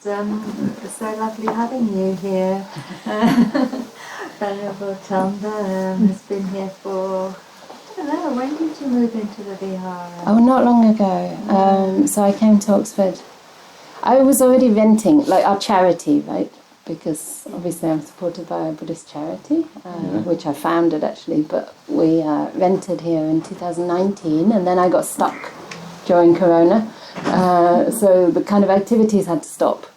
so lovely having you here. Venerable Candā has been here for, I don't know, when did you move into the Vihara? Oh, not long ago. So I came to Oxford. I was already renting, like our charity, right? Because obviously I'm supported by a Buddhist charity, which I founded actually, but we rented here in 2019, and then I got stuck during Corona. So the kind of activities had to stop.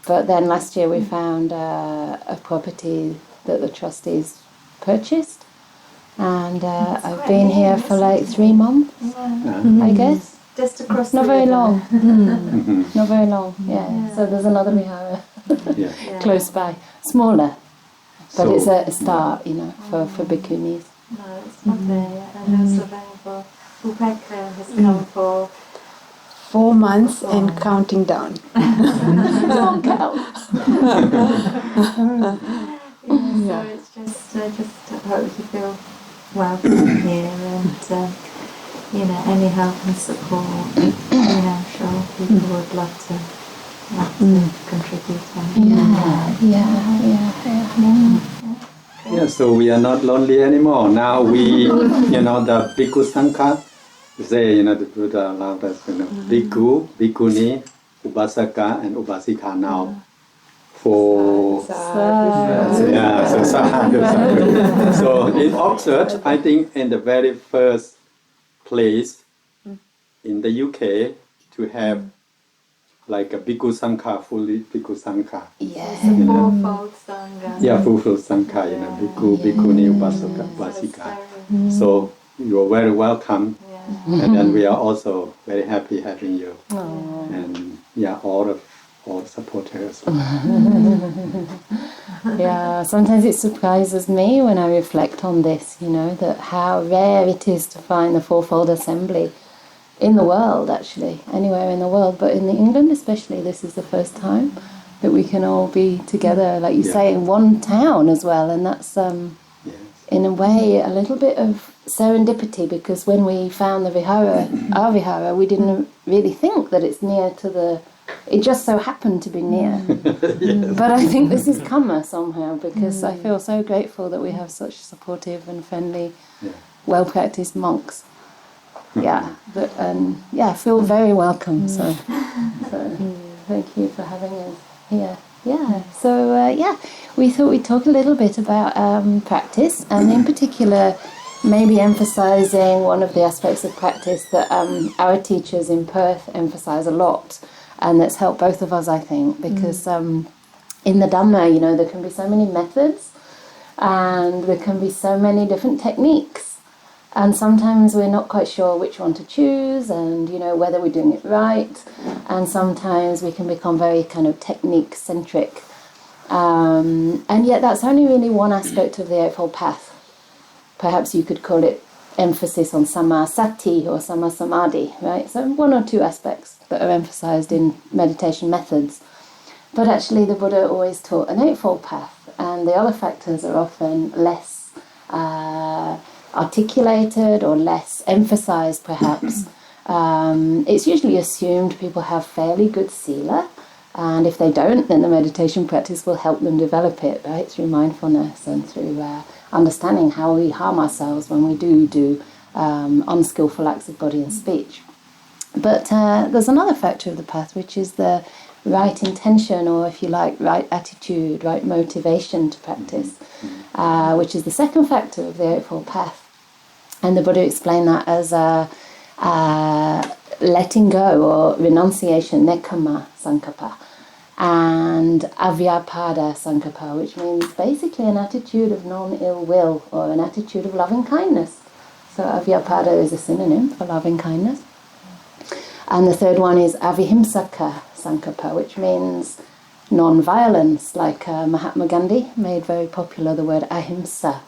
But then last year we found a property that the trustees purchased, and I've been here for like 3 months, I guess. Just across Not the very river. long. Not very long, yeah. So there's another Vihara close by. Smaller, but it's a start, for bhikkhunis. No, it's lovely. And also Venerable Upekkha has come for 4 months and counting down. Don't count. So it's just hope you feel welcome here, and any help and support. Sure people would love to contribute. Yeah, so we are not lonely anymore. Now we, the Bhikkhu Sangha, say, the Buddha allowed us, Bhikkhu, Bhikkhuni, Upasaka, and Upasika now. For So in Oxford, I think in the very first place in the UK to have like a Bhikkhu Sangha, fully Bhikkhu Sangha. It's a fourfold Sangha. Yeah, fourfold Sangha, Bhikkhu, Bhikkhuni, Upasaka, Upasika. So you are very welcome. And then we are also very happy having you. And all supporters. Yeah, sometimes it surprises me when I reflect on this, that how rare it is to find the fourfold assembly in the world, actually, anywhere in the world, but in England especially, this is the first time that we can all be together, like you say, in one town as well, and that's in a way a little bit of serendipity, because when we found the Vihara, our Vihara, we didn't really think that it's near to it just so happened to be near. But I think this is karma somehow, because I feel so grateful that we have such supportive and friendly, well-practiced monks. I feel very welcome. So thank you for having us here. We thought we'd talk a little bit about practice, and in particular maybe emphasizing one of the aspects of practice that our teachers in Perth emphasize a lot, and that's helped both of us, I think, because in the Dhamma, there can be so many methods, and there can be so many different techniques, and sometimes we're not quite sure which one to choose, and whether we're doing it right, and sometimes we can become very kind of technique-centric, and yet that's only really one aspect of the Eightfold Path. Perhaps you could call it emphasis on samasati or samasamadhi, right? So one or two aspects that are emphasized in meditation methods. But actually the Buddha always taught an Eightfold Path, and the other factors are often less articulated or less emphasized, perhaps. It's usually assumed people have fairly good sila, and if they don't, then the meditation practice will help them develop it, right, through mindfulness and through understanding how we harm ourselves when we do unskillful acts of body and speech. But there's another factor of the path, which is the right intention, or if you like, right attitude, right motivation to practice, which is the second factor of the Eightfold Path. And the Buddha explained that as letting go or renunciation, nekkhamma sankappa, and avyapada sankappa, which means basically an attitude of non-ill will or an attitude of loving kindness. So avyapada is a synonym for loving kindness. And the third one is avihimsaka sankappa, which means non-violence, like Mahatma Gandhi made very popular the word ahimsa,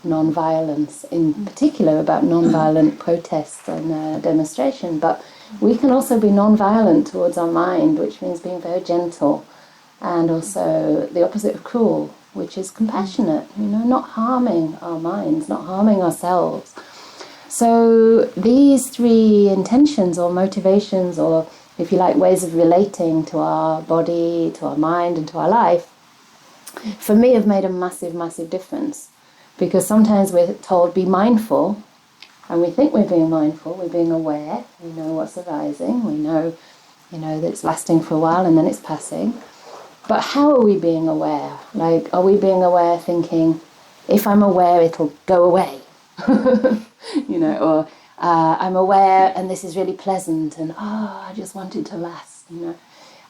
non-violence, in particular about non-violent protests and demonstration. But we can also be non-violent towards our mind, which means being very gentle, and also the opposite of cruel, which is compassionate, not harming our minds, not harming ourselves. So these three intentions or motivations or if you like, ways of relating to our body, to our mind, and to our life, for me have made a massive, massive difference. Because sometimes we're told, be mindful, and we think we're being mindful, we're being aware, we know what's arising, we know, that it's lasting for a while and then it's passing. But how are we being aware? Like, are we being aware thinking, if I'm aware, it'll go away? Or I'm aware and this is really pleasant and, I just want it to last,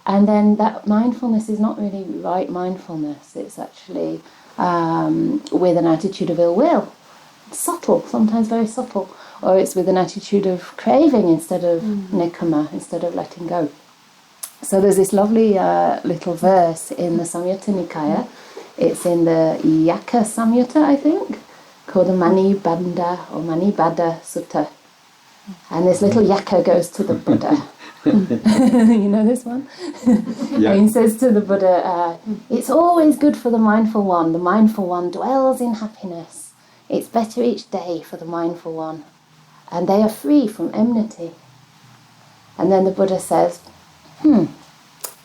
And then that mindfulness is not really right mindfulness. It's actually with an attitude of ill will. It's subtle, sometimes very subtle. Or it's with an attitude of craving instead of nikama, instead of letting go. So there's this lovely little verse in the Samyutta Nikaya. It's in the Yaka Samyutta, I think, called the Manibandha or Manibada Sutta. And this little yaka goes to the Buddha. You know this one? Yeah. And he says to the Buddha, it's always good for the mindful one. The mindful one dwells in happiness. It's better each day for the mindful one. And they are free from enmity. And then the Buddha says,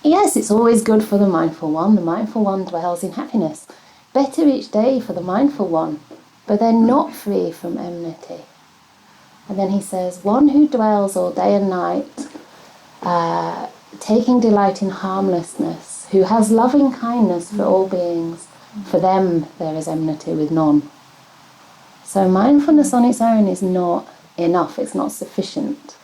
yes, it's always good for the mindful one. The mindful one dwells in happiness. Better each day for the mindful one. But they're not free from enmity. And then he says, one who dwells all day and night, taking delight in harmlessness, who has loving kindness for all beings, for them there is enmity with none. So mindfulness on its own is not enough, it's not sufficient.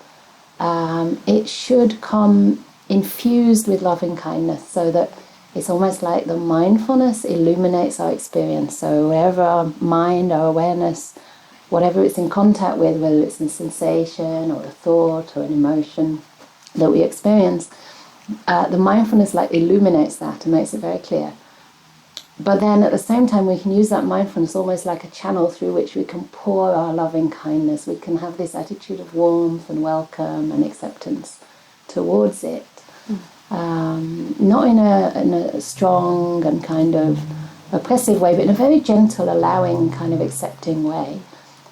It should come infused with loving kindness, so that it's almost like the mindfulness illuminates our experience. So wherever our mind, our awareness, whatever it's in contact with, whether it's a sensation or a thought or an emotion that we experience, the mindfulness illuminates that and makes it very clear. But then at the same time we can use that mindfulness almost like a channel through which we can pour our loving kindness. We can have this attitude of warmth and welcome and acceptance towards it. Not in a strong and kind of oppressive way, but in a very gentle, allowing, kind of accepting way.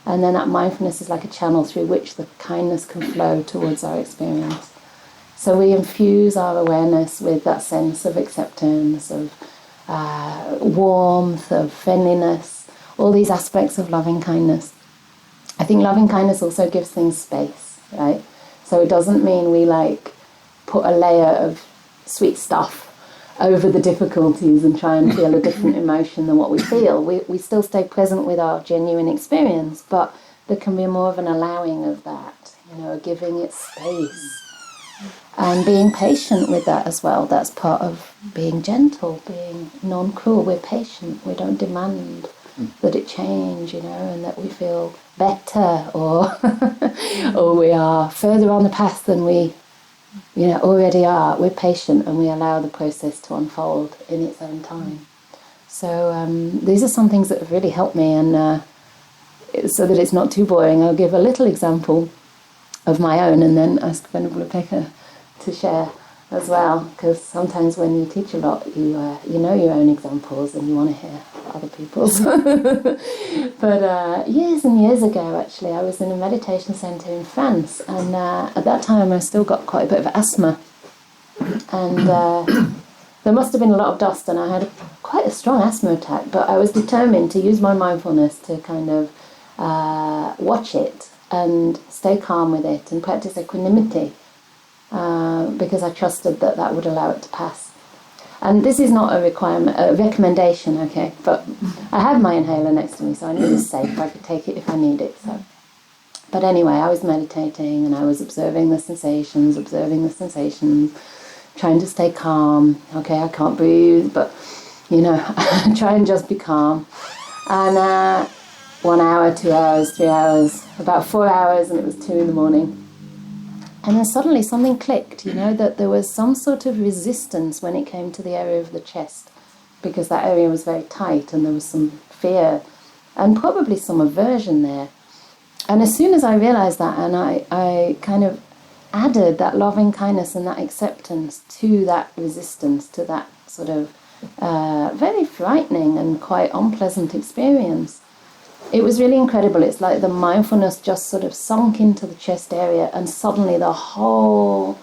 And then that mindfulness is like a channel through which the kindness can flow towards our experience. So we infuse our awareness with that sense of acceptance, of warmth, of friendliness, all these aspects of loving kindness. I think loving kindness also gives things space, right? So it doesn't mean we put a layer of sweet stuff over the difficulties and try and feel a different emotion than what we feel. We still stay present with our genuine experience, but there can be more of an allowing of that, giving it space. And being patient with that as well. That's part of being gentle, being non-cruel. We're patient. We don't demand that it change, and that we feel better or or we are further on the path than we already are. We're patient and we allow the process to unfold in its own time. So these are some things that have really helped me, and so that it's not too boring, I'll give a little example of my own and then ask Venerable Upekkha to share as well, because sometimes when you teach a lot, you know your own examples and you want to hear other people's. But years and years ago, actually, I was in a meditation centre in France, and at that time I still got quite a bit of asthma, and there must have been a lot of dust, and I had quite a strong asthma attack, but I was determined to use my mindfulness to kind of watch it and stay calm with it and practice equanimity, because I trusted that that would allow it to pass. And this is not a requirement, a recommendation, okay, but I had my inhaler next to me, so I knew it was safe. I could take it if I need it. So, but anyway, I was meditating and I was observing the sensations, trying to stay calm. Okay, I can't breathe, but try and just be calm. And 1 hour, 2 hours, 3 hours, about 4 hours, and it was 2 a.m. And then suddenly something clicked, that there was some sort of resistance when it came to the area of the chest, because that area was very tight and there was some fear and probably some aversion there. And as soon as I realized that, and I kind of added that loving kindness and that acceptance to that resistance, to that sort of very frightening and quite unpleasant experience, it was really incredible. It's like the mindfulness just sort of sunk into the chest area, and suddenly the whole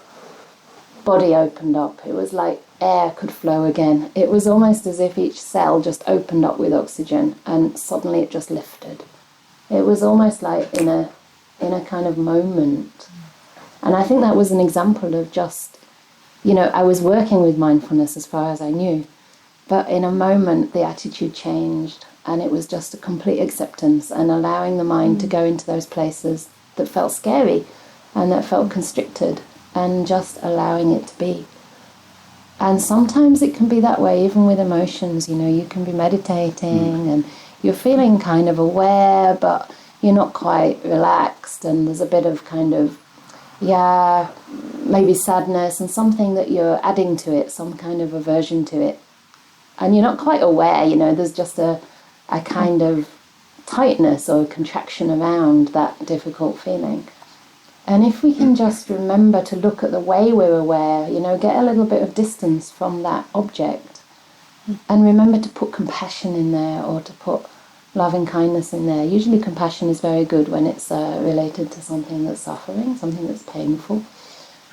body opened up. It was like air could flow again. It was almost as if each cell just opened up with oxygen and suddenly it just lifted. It was almost like in a kind of moment. And I think that was an example of just, I was working with mindfulness as far as I knew, but in a moment the attitude changed and it was just a complete acceptance and allowing the mind to go into those places that felt scary and that felt constricted and just allowing it to be. And sometimes it can be that way, even with emotions. You can be meditating and you're feeling kind of aware, but you're not quite relaxed, and there's a bit of kind of, maybe sadness and something that you're adding to it, some kind of aversion to it. And you're not quite aware, there's just a kind of tightness or contraction around that difficult feeling. And if we can just remember to look at the way we're aware, get a little bit of distance from that object and remember to put compassion in there or to put love and kindness in there. Usually compassion is very good when it's related to something that's suffering, something that's painful.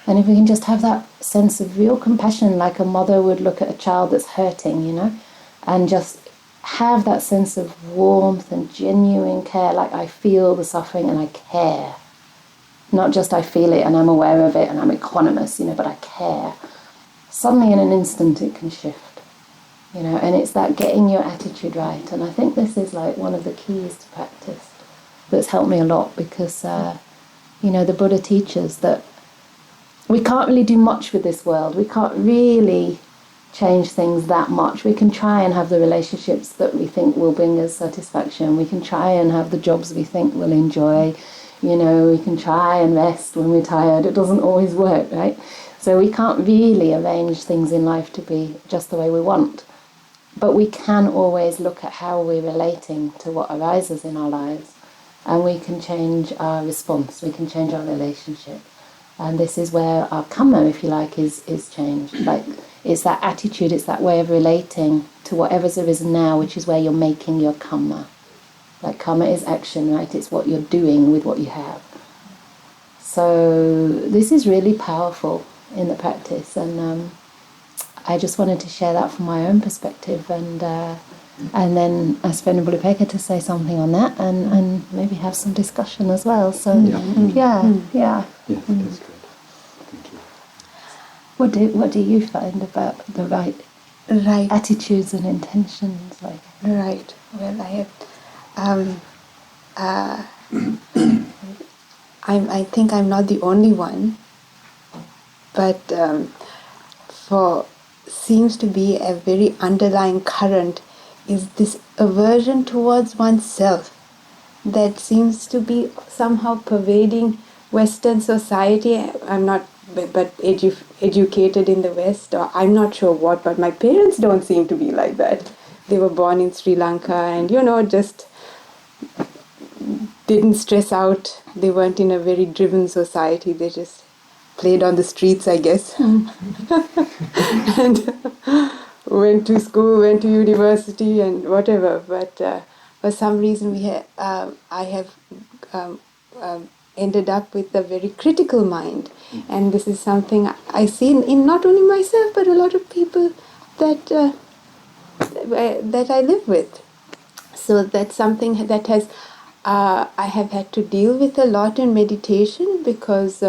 And if we can just have that sense of real compassion, like a mother would look at a child that's hurting, and just have that sense of warmth and genuine care, like I feel the suffering and I care. Not just I feel it and I'm aware of it and I'm equanimous, but I care. Suddenly in an instant it can shift, and it's that getting your attitude right. And I think this is like one of the keys to practice that's helped me a lot, because, the Buddha teaches that we can't really do much with this world. We can't really change things that much. We can try and have the relationships that we think will bring us satisfaction. We can try and have the jobs we think we'll enjoy. We can try and rest when we're tired. It doesn't always work, right? So we can't really arrange things in life to be just the way we want. But we can always look at how we're relating to what arises in our lives, and we can change our response. We can change our relationship. And this is where our karma, if you like, is changed. Like, it's that attitude, it's that way of relating to whatever's arisen now, which is where you're making your karma. Like, karma is action, right? It's what you're doing with what you have. So this is really powerful in the practice, and I just wanted to share that from my own perspective, and then ask Venerable Upekkha to say something on that, and maybe have some discussion as well. So yeah. Yes, that's good. Thank you. What do you find about the right attitudes and intentions? Like, Right. Well, I have. I think I'm not the only one, but seems to be a very underlying current is this aversion towards oneself that seems to be somehow pervading Western society. I'm not but educated in the West, or I'm not sure what, but my parents don't seem to be like that. They were born in Sri Lanka and, just didn't stress out. They weren't in a very driven society. They just played on the streets, I guess. And went to school, went to university and whatever. But for some reason I have ended up with a very critical mind. And this is something I see in not only myself, but a lot of people that I live with. So that's something that has I have had to deal with a lot in meditation, because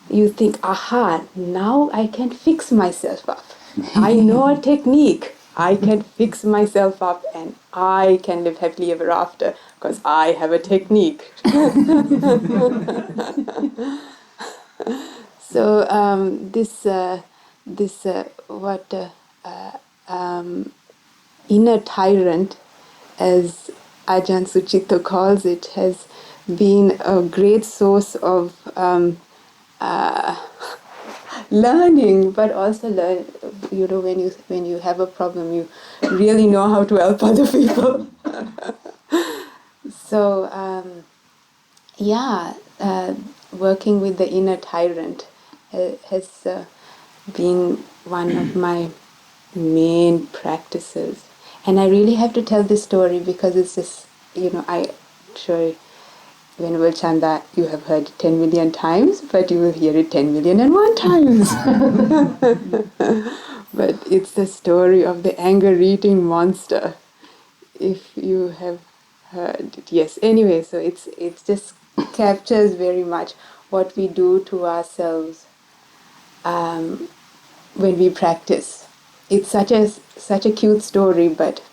you think, aha, now I can fix myself up. I know a technique. I can fix myself up and I can live happily ever after because I have a technique. So inner tyrant, as Ajahn Sucitto calls it, has been a great source of learning, but also when you have a problem, you really know how to help other people. So working with the inner tyrant has been one of my main practices. And I really have to tell this story because it's just, I'm sure Venerable Candā, you have heard it 10 million times, but you will hear it 10 million and one times. But it's the story of the anger-eating monster. If you have heard it. Yes, anyway, so it just captures very much what we do to ourselves when we practice. It's such a cute story, but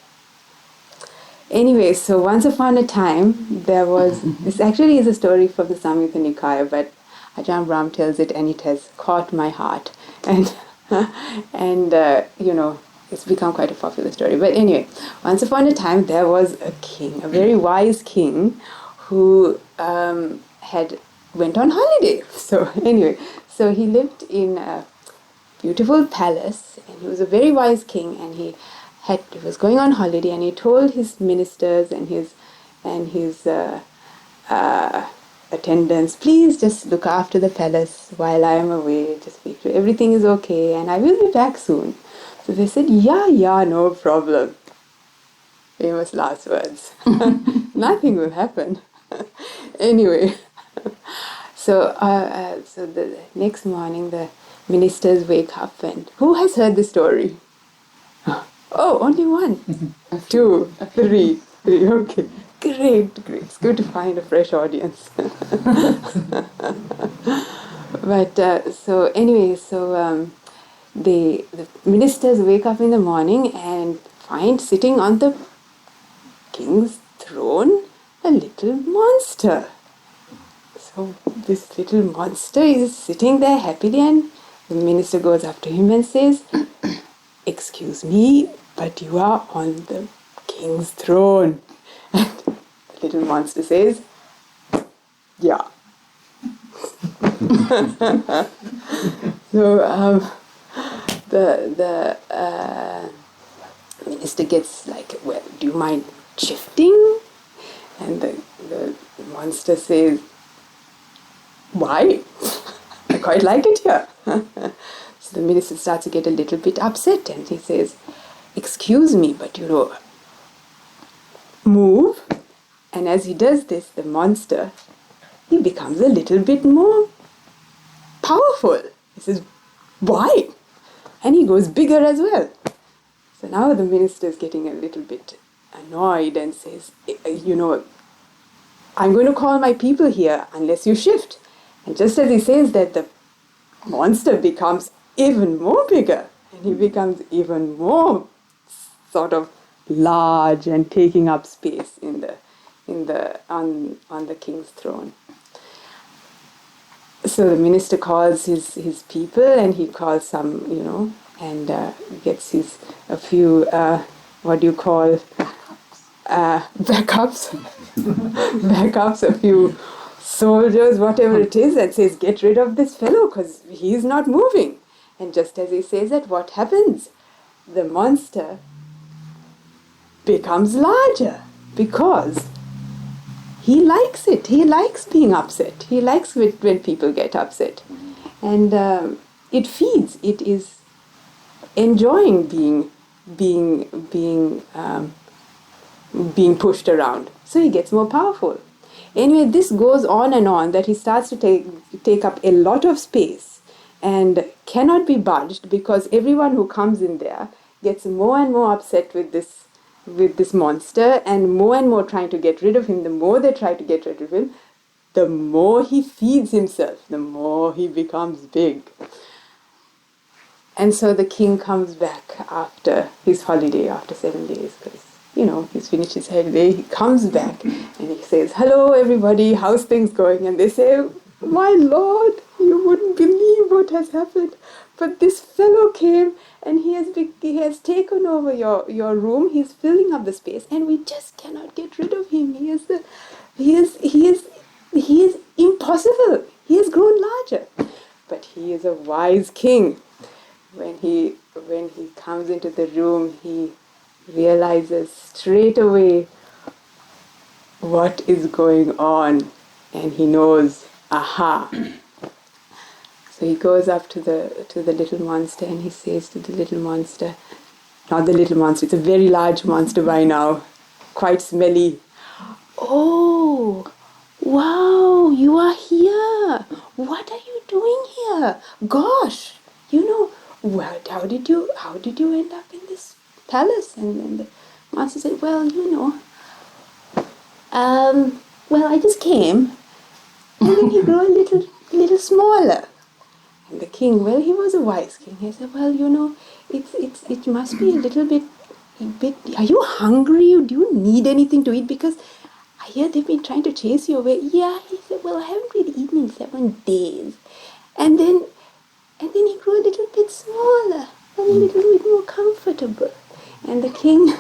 anyway, so once upon a time, there was, this actually is a story from the Samyutta Nikaya, but Ajahn Brahm tells it and it has caught my heart. And, it's become quite a popular story. But anyway, once upon a time, there was a king, a very wise king, who went on holiday. So anyway, so he lived in a beautiful palace, and he was a very wise king, and he was going on holiday, and he told his ministers and his attendants, please just look after the palace while I am away, just make sure everything is okay, and I will be back soon. So they said, yeah, no problem. Famous last words. Nothing will happen. Anyway, so the next morning the ministers wake up, and who has heard the story? Oh, only one. 2, 3, okay. Great. It's good to find a fresh audience. But so anyway, so the ministers wake up in the morning and find sitting on the king's throne a little monster. So this little monster is sitting there happily, and the minister goes up to him and says, excuse me, but you are on the king's throne. And the little monster says, yeah. So the minister gets like, well, do you mind shifting? And the monster says, why? I quite like it here. So the minister starts to get a little bit upset, and he says, excuse me, but move. And as he does this, the monster, he becomes a little bit more powerful. He says, why? And he goes bigger as well. So now the minister is getting a little bit annoyed and says, I'm going to call my people here unless you shift. And just as he says that, the monster becomes even more bigger, and he becomes even more sort of large and taking up space on the king's throne. So the minister calls his people, and he calls some, and gets a few backups, a few soldiers, whatever it is, and says, get rid of this fellow because he's not moving. And just as he says that, what happens? The monster becomes larger because he likes it. He likes being upset. He likes when people get upset. And it feeds. It is enjoying being pushed around. So he gets more powerful. Anyway, this goes on, that he starts to take up a lot of space and cannot be budged, because everyone who comes in there gets more and more upset with this monster, and more trying to get rid of him. The more they try to get rid of him, the more he feeds himself, the more he becomes big. And so the king comes back after his holiday, after 7 days, because he's finished his holiday. He comes back and he says, hello everybody, how's things going? And they say, my lord, you wouldn't believe what has happened, but this fellow came and he has taken over your room. He's filling up the space, and we just cannot get rid of him. He is impossible. He has grown larger, but he is a wise king. When he comes into the room, he realizes straight away what is going on, and he knows, aha. So he goes up to the little monster, and he says to the little monster, not the little monster, it's a very large monster by now, quite smelly. Oh, wow, you are here. What are you doing here? Gosh, well, how did you end up in this palace? And then the master said, well, well, I just came. And then he grew a little smaller. And the king, well, he was a wise king. He said, well, it must be a bit. Are you hungry? Do you need anything to eat? Because I hear they've been trying to chase you away. Yeah, he said, well, I haven't really eaten in 7 days. And then he grew a little bit smaller and a little bit more comfortable. And the king,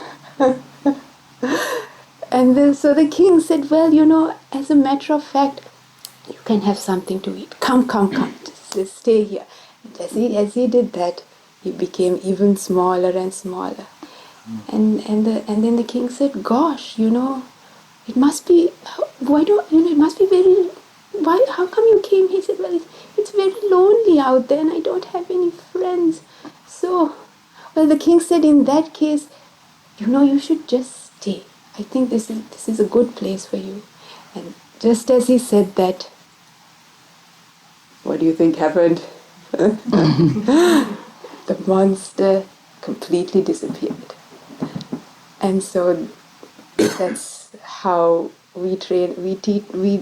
so the king said, well, as a matter of fact, you can have something to eat. Come. Just stay here. And as he did that, he became even smaller and smaller. And then the king said, gosh, it must be, it must be very, how come you came? He said, well, it's very lonely out there and I don't have any friends. So, well, the king said, in that case, you should just stay. I think this is a good place for you. And just as he said that, what do you think happened? The monster completely disappeared. And so that's how we train,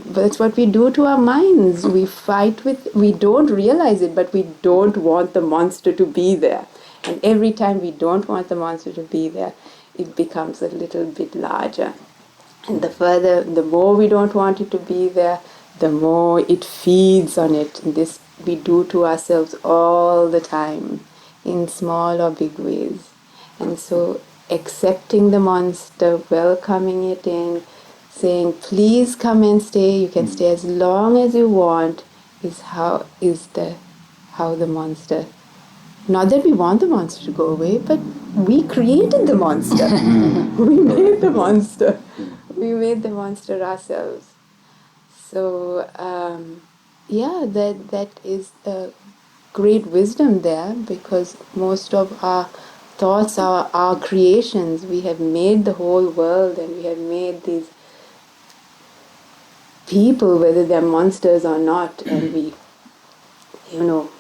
that's what we do to our minds. We fight we don't realize it, but we don't want the monster to be there. And every time we don't want the monster to be there, it becomes a little bit larger. And the more we don't want it to be there, the more it feeds on it. And this we do to ourselves all the time, in small or big ways. And so accepting the monster, welcoming it in, saying, please come and stay, you can stay as long as you want, is how the monster, not that we want the monster to go away, but we created the monster. We made the monster. We made the monster ourselves. So, that is a great wisdom there, because most of our thoughts are our creations. We have made the whole world, and we have made these people, whether they're monsters or not, and we,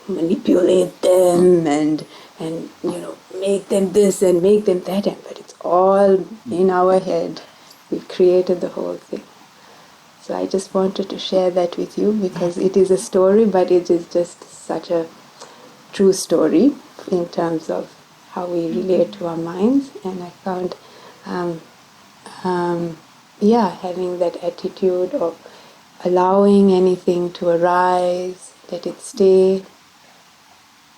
manipulate them and make them this and make them that, but it's all in our head. We created the whole thing. So I just wanted to share that with you, because it is a story, but it is just such a true story in terms of how we relate to our minds. And I found, having that attitude of allowing anything to arise, let it stay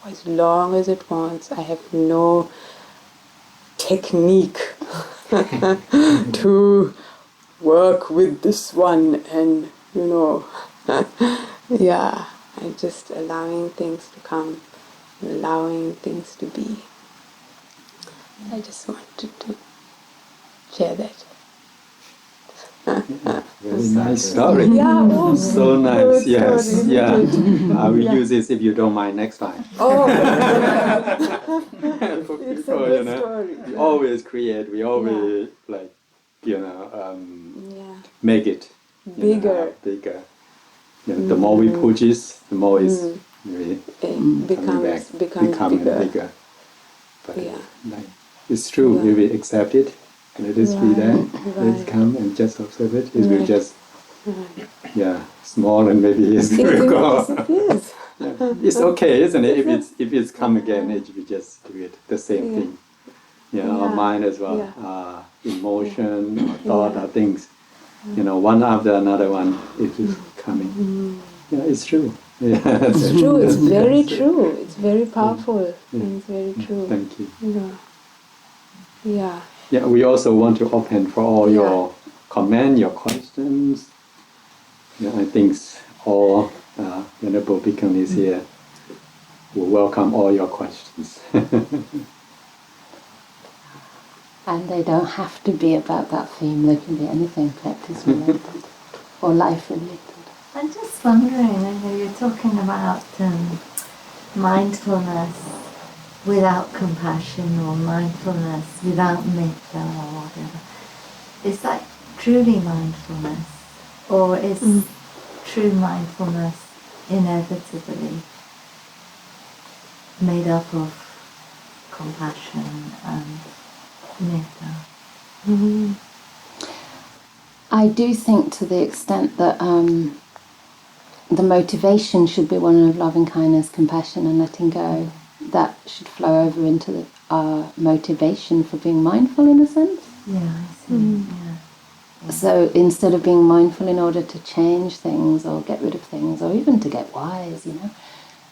as long as it wants. I have no technique to work with this one, and I'm just allowing things to come, allowing things to be. I just wanted to share that. Very nice story. Yeah, so nice. Yes, story, yeah. I will use this, if you don't mind, next time. Oh, For it's people, a good story. we always create. We always make it bigger. bigger. The more we push it, the more it's really becomes bigger. But it's true. We will accept it. Let it be there. Let it come and just observe it. It will just, small, and maybe it will go. It's okay, isn't it? If it's come again, it will just do it. The same thing. Our mind as well. Emotion, or thought, or things. One after another one, it is coming. It's true. It's true. It's very true. It's very powerful. And it's very true. Thank you. Yeah, we also want to open for all your comments, your questions. I think all Venerable Bhikkhunis here will welcome all your questions. And they don't have to be about that theme, they can be anything practice related or life related. I'm just wondering, you're talking about mindfulness without compassion, or mindfulness without metta, or whatever. Is that truly mindfulness? Or is true mindfulness inevitably made up of compassion and metta? I do think, to the extent that the motivation should be one of loving kindness, compassion, and letting go, that should flow over into our motivation for being mindful, in a sense. Yeah, I see. Yeah. So instead of being mindful in order to change things or get rid of things or even to get wise,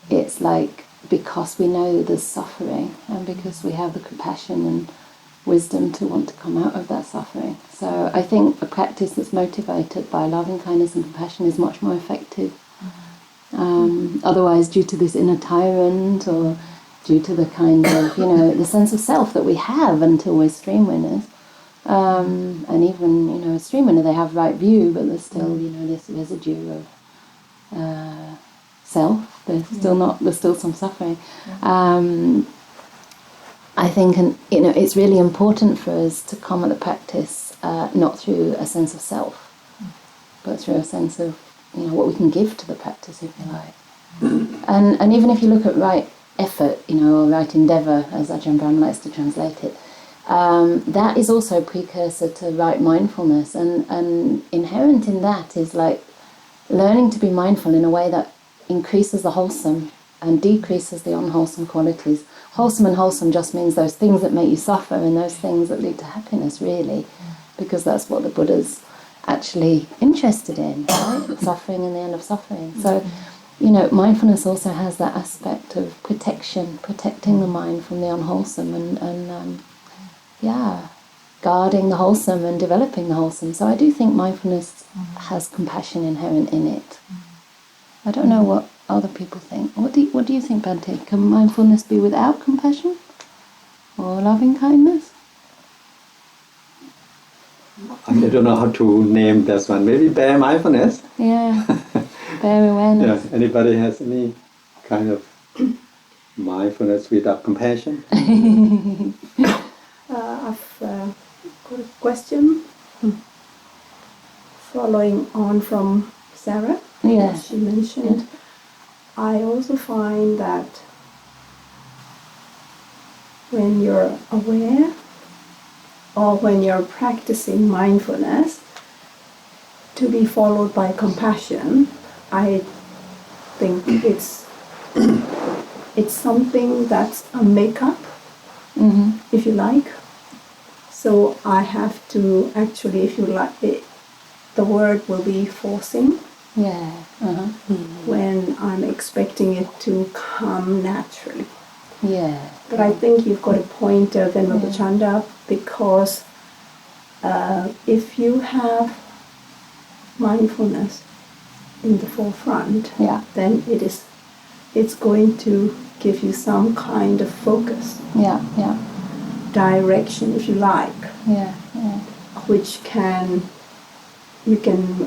it's like, because we know there's suffering and because we have the compassion and wisdom to want to come out of that suffering. So I think a practice that's motivated by loving kindness and compassion is much more effective. Otherwise, due to this inner tyrant or due to the kind of, the sense of self that we have until we're stream winners, and even, a stream winner, they have right view, but there's still, this residue of self. There's still some suffering. I think, it's really important for us to come at the practice not through a sense of self, but through a sense of, what we can give to the practice, if you like. And even if you look at right effort, or right endeavour, as Ajahn Brahm likes to translate it, that is also a precursor to right mindfulness, and inherent in that is like learning to be mindful in a way that increases the wholesome and decreases the unwholesome qualities. Wholesome and wholesome just means those things that make you suffer and those things that lead to happiness, really, because that's what the Buddha's actually interested in, right? Suffering and the end of suffering. So, mindfulness also has that aspect of protecting the mind from the unwholesome and guarding the wholesome and developing the wholesome. So I do think mindfulness has compassion inherent in it. I don't know what other people think. What do you think, Bhante? Can mindfulness be without compassion or loving kindness? I don't know how to name this one. Maybe bare mindfulness. Yeah, bare awareness. Yeah. Anybody has any kind of mindfulness without compassion? I've got a question following on from Sarah. Yeah. She mentioned. I also find that when you're aware or when you're practicing mindfulness, to be followed by compassion, I think it's something that's a make-up, if you like. So I have to actually, if you like, the word will be forcing. Yeah. When I'm expecting it to come naturally. Yeah. But I think you've got a point, Venerable Candā, because if you have mindfulness in the forefront, then it's going to give you some kind of focus, direction, if you like, which you can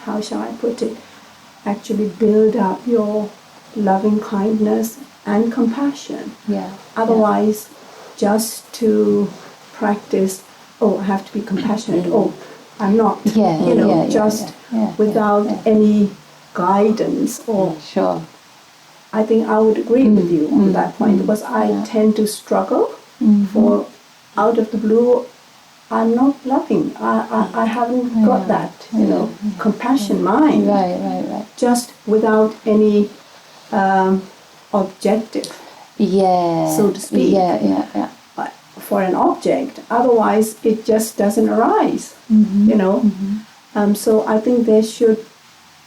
how shall I put it, actually build up your loving kindness and compassion. Otherwise, just to practice, I have to be compassionate, I'm not, without any guidance or... Sure. I think I would agree with you on that point, because I tend to struggle for out of the blue. I'm not loving. I haven't got that, compassion mind. Right. Just without any objective, so to speak. For an object. Otherwise, it just doesn't arise, So I think there should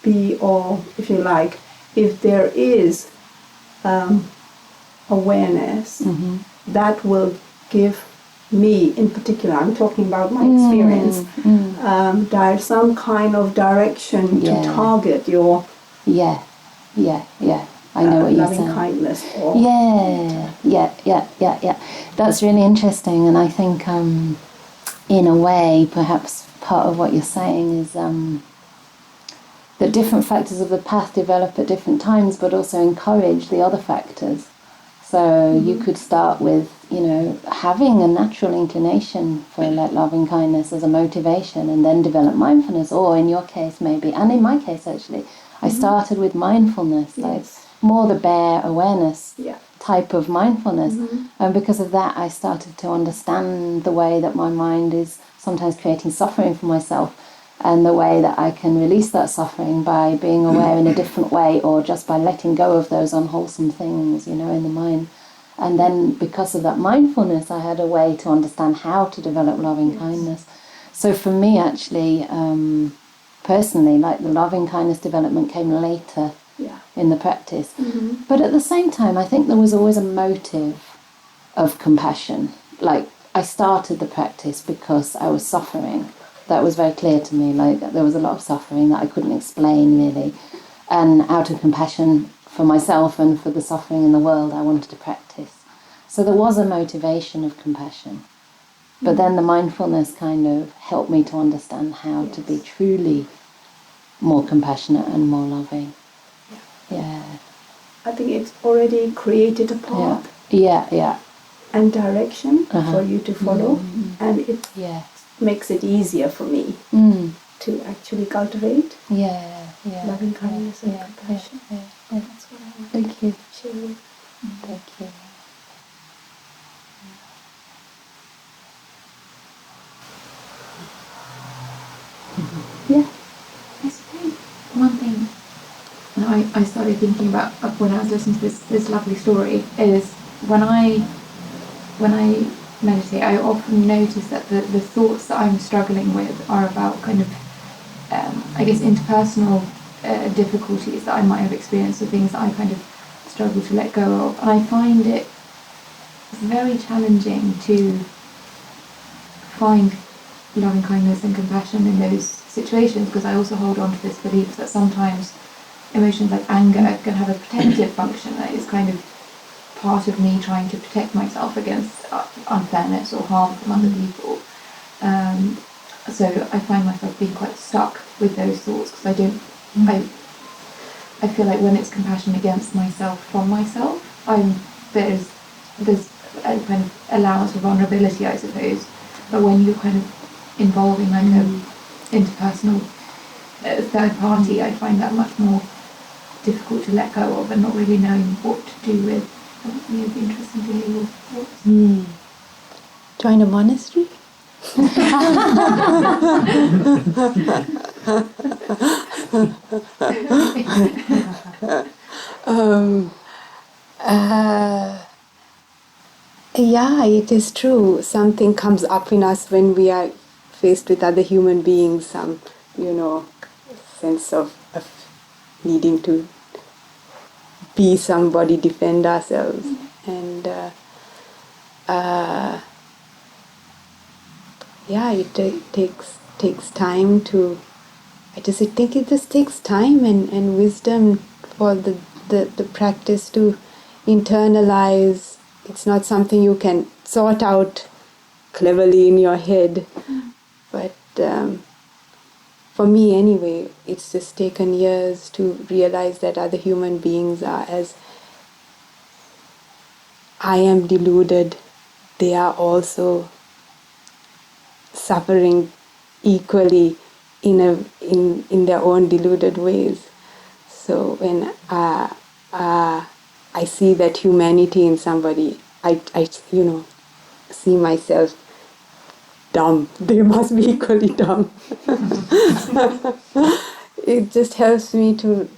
be, or if you like, if there is awareness, that will give me in particular, I'm talking about my experience, some kind of direction to target your I know what you're loving saying. kindness. Or Yeah. That's really interesting, and I think in a way, perhaps part of what you're saying is that different factors of the path develop at different times, but also encourage the other factors. So you could start with, having a natural inclination for like loving kindness as a motivation, and then develop mindfulness. Or in your case, maybe, and in my case actually, I started with mindfulness, like more the bare awareness type of mindfulness. And because of that, I started to understand the way that my mind is sometimes creating suffering for myself, and the way that I can release that suffering by being aware in a different way, or just by letting go of those unwholesome things, in the mind. And then because of that mindfulness, I had a way to understand how to develop loving kindness. So for me, actually, personally, like the loving kindness development came later in the practice. But at the same time, I think there was always a motive of compassion. Like, I started the practice because I was suffering. That was very clear to me. Like, there was a lot of suffering that I couldn't explain, really. And out of compassion for myself and for the suffering in the world, I wanted to practice. So there was a motivation of compassion. But then the mindfulness kind of helped me to understand how to be truly more compassionate and more loving. I think it's already created a path and direction for you to follow, and it makes it easier for me to actually cultivate loving kindness and compassion. That's what I want Thank you. to share with. Thank you. Yeah, I suppose one thing I started thinking about when I was listening to this lovely story is when I meditate, I often notice that the thoughts that I'm struggling with are about kind of, I guess, interpersonal difficulties that I might have experienced, or things that I kind of struggle to let go of. And I find it very challenging to find loving kindness and compassion in those situations, because I also hold on to this belief that sometimes emotions like anger can have a protective function, that is kind of part of me trying to protect myself against unfairness or harm from other people. So I find myself being quite stuck with those thoughts, because I feel like when it's compassion against myself from myself, there's a kind of allowance for vulnerability, I suppose. But when you're kind of involving like a interpersonal third party, I find that much more difficult to let go of, and not really knowing what to do with. It'd be interesting to hear your thoughts. Join a monastery? Yeah, it is true. Something comes up in us when we are faced with other human beings, some, sense of needing to be somebody, defend ourselves. And it takes time to, I think it just takes time and wisdom for the practice to internalize. It's not something you can sort out cleverly in your head. But for me anyway, it's just taken years to realize that other human beings are as I am deluded. They are also suffering equally in their own deluded ways. So when I see that humanity in somebody, I see myself dumb. They must be equally dumb. It just helps me to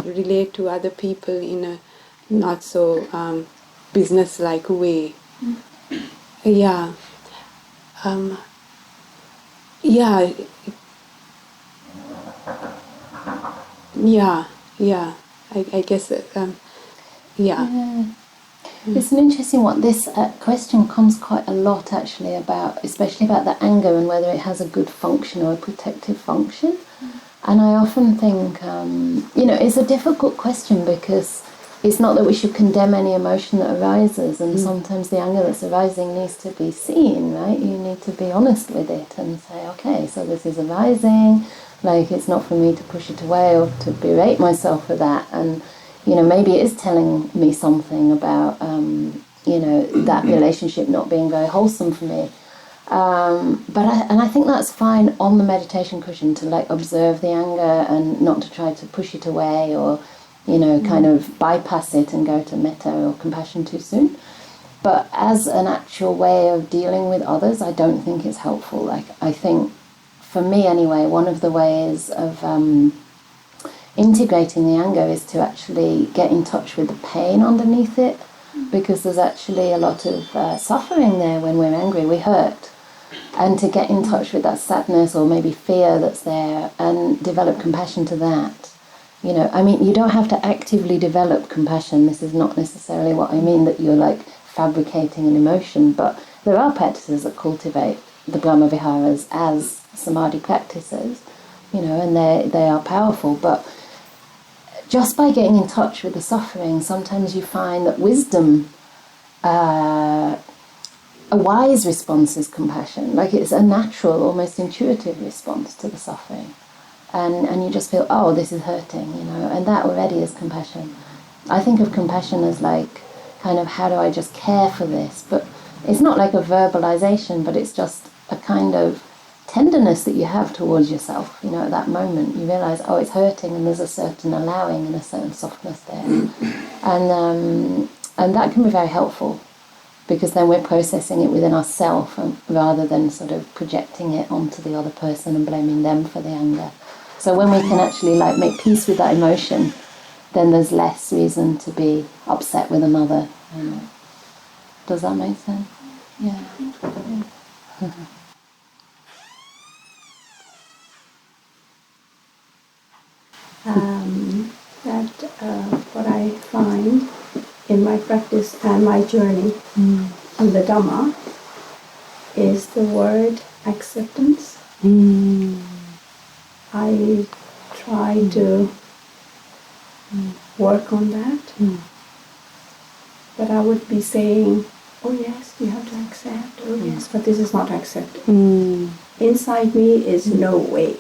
relate to other people in a not so business-like way. Yeah. I guess. It's an interesting one. This question comes quite a lot, actually, especially about the anger and whether it has a good function or a protective function. And I often think, it's a difficult question, because it's not that we should condemn any emotion that arises, and sometimes the anger that's arising needs to be seen, right? You need to be honest with it and say, okay, so this is arising, like it's not for me to push it away or to berate myself for that. And maybe it is telling me something about, that relationship not being very wholesome for me. And I think that's fine on the meditation cushion to like observe the anger and not to try to push it away or, kind of bypass it and go to metta or compassion too soon. But as an actual way of dealing with others, I don't think it's helpful. Like, I think, for me anyway, one of the ways of integrating the anger is to actually get in touch with the pain underneath it, because there's actually a lot of suffering there when we're angry. We hurt. And to get in touch with that sadness or maybe fear that's there and develop compassion to that. You don't have to actively develop compassion. This is not necessarily what I mean, that you're like fabricating an emotion, but there are practices that cultivate the Brahma Viharas as samadhi practices, and they are powerful. But just by getting in touch with the suffering, sometimes you find that wisdom, a wise response is compassion. Like, it's a natural, almost intuitive response to the suffering. And you just feel, oh, this is hurting, and that already is compassion. I think of compassion as like, kind of, how do I just care for this? But it's not like a verbalization, but it's just a kind of tenderness that you have towards yourself. At that moment, you realize, oh, it's hurting, and there's a certain allowing and a certain softness there. And that can be very helpful, because then we're processing it within ourselves rather than sort of projecting it onto the other person and blaming them for the anger. So when we can actually like make peace with that emotion, then there's less reason to be upset with another. Does that make sense? Yeah. What I find in my practice and my journey on the Dhamma is the word acceptance. I try to work on that, but I would be saying, oh yes, you have to accept, oh yes, but this is not accepted. Inside me is no way.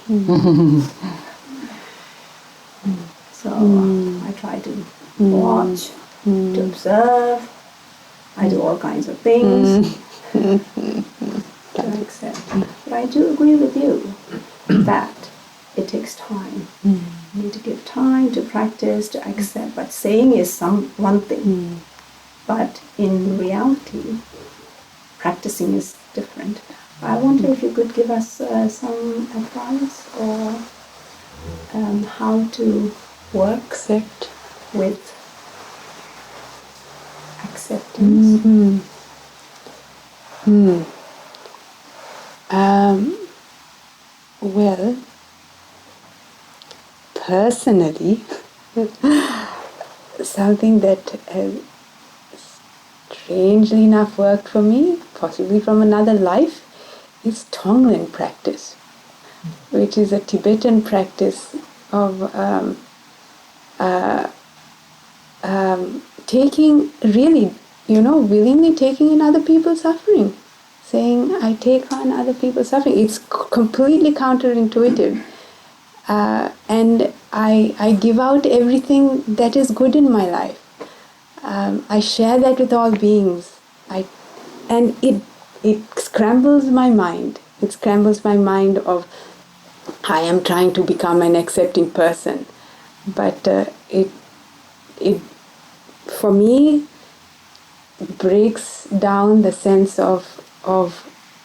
So I try to watch, to observe. I do all kinds of things to accept. But I do agree with you that it takes time. You need to give time to practice, to accept. But saying is one thing. But in reality, practicing is different. I wonder if you could give us some advice or how to work with acceptance. Well, personally, something that has strangely enough worked for me, possibly from another life, is Tonglen practice, which is a Tibetan practice of taking, really, willingly taking in other people's suffering. Saying, I take on other people's suffering. It's completely counterintuitive. And I give out everything that is good in my life. I share that with all beings. And it scrambles my mind. It scrambles my mind of, I am trying to become an accepting person. But it for me, breaks down the sense of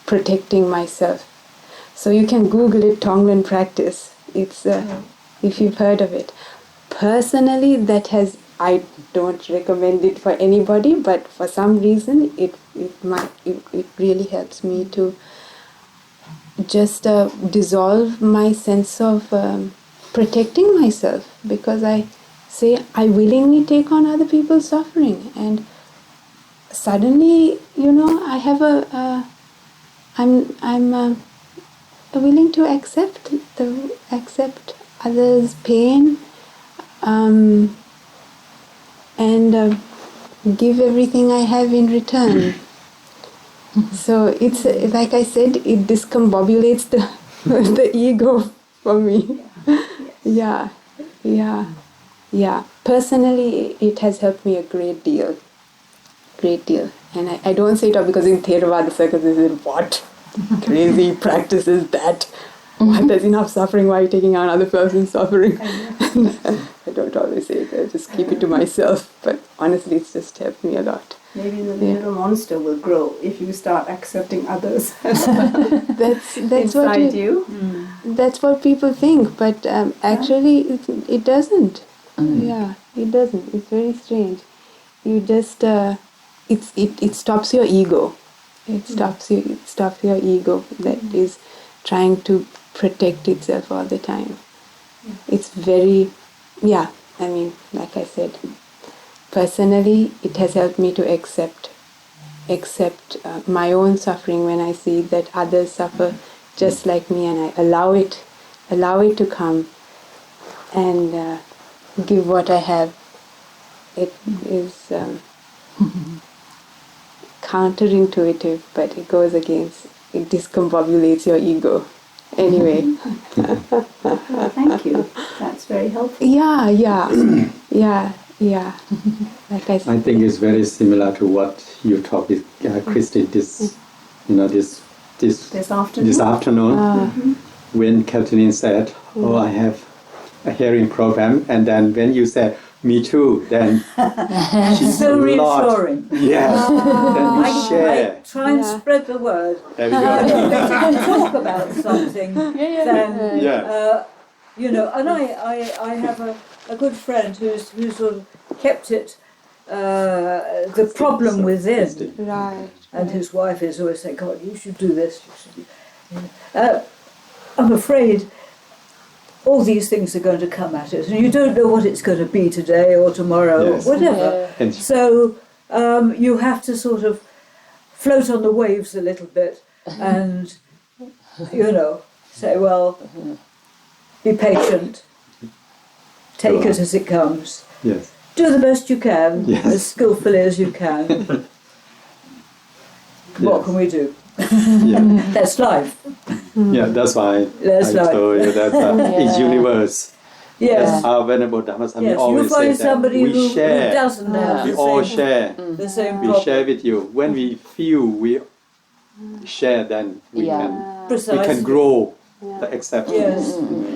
protecting myself. So you can Google it, Tonglen practice. It's if you've heard of it. Personally, I don't recommend it for anybody, but for some reason it really helps me to just dissolve my sense of protecting myself, because I say I willingly take on other people's suffering, and suddenly, I have I'm willing to accept others' pain, and give everything I have in return. So it's like I said, it discombobulates the ego for me. Yeah. personally, it has helped me a great deal. Great deal. And I don't say it all because in Theravada circles they say, what? Crazy practice is that? What? There's enough suffering, why are you taking on other person's suffering? I don't always say that, I just keep it to myself. But honestly, it's just helped me a lot. Maybe the little monster will grow if you start accepting others That's inside what you. That's what people think, but actually it doesn't. Yeah, it doesn't. It's very strange. You just it stops your ego. It stops your ego that is trying to protect itself all the time. It's very, yeah. I mean, like I said, personally, it has helped me to accept my own suffering when I see that others suffer just like me, and I allow it to come and give what I have. It is counterintuitive, but it goes against, it discombobulates your ego. Anyway. Well, thank you. That's very helpful. Yeah. Like I said. I think it's very similar to what you talked with Christy this afternoon. When Kathleen said, "Oh, I have a hearing program," and then when you said, "Me too," then she's so reassuring. Yes. Then we share. I try and spread the word. There we go. Better talk about something than Yes. you know. And I have a good friend who's sort of kept it the problem within. Right. And his wife is always saying, "God, you should do this. You should do." I'm afraid all these things are going to come at us, and you don't know what it's going to be today or tomorrow Yes. or whatever. And So you have to sort of float on the waves a little bit and, say, well, be patient, take it as it comes. Yes. Do the best you can, Yes. as skillfully as you can. What Yes. can we do? Yeah. That's life. Yeah, that's why That's I right. told you that it's universe. Yes. Our Venerable Dhamma Sami Yes, you always find says that somebody we who share. doesn't have We the all same, share. the same We problem. share with you. When we feel we share, then we Precisely. can grow the acceptance. Yes.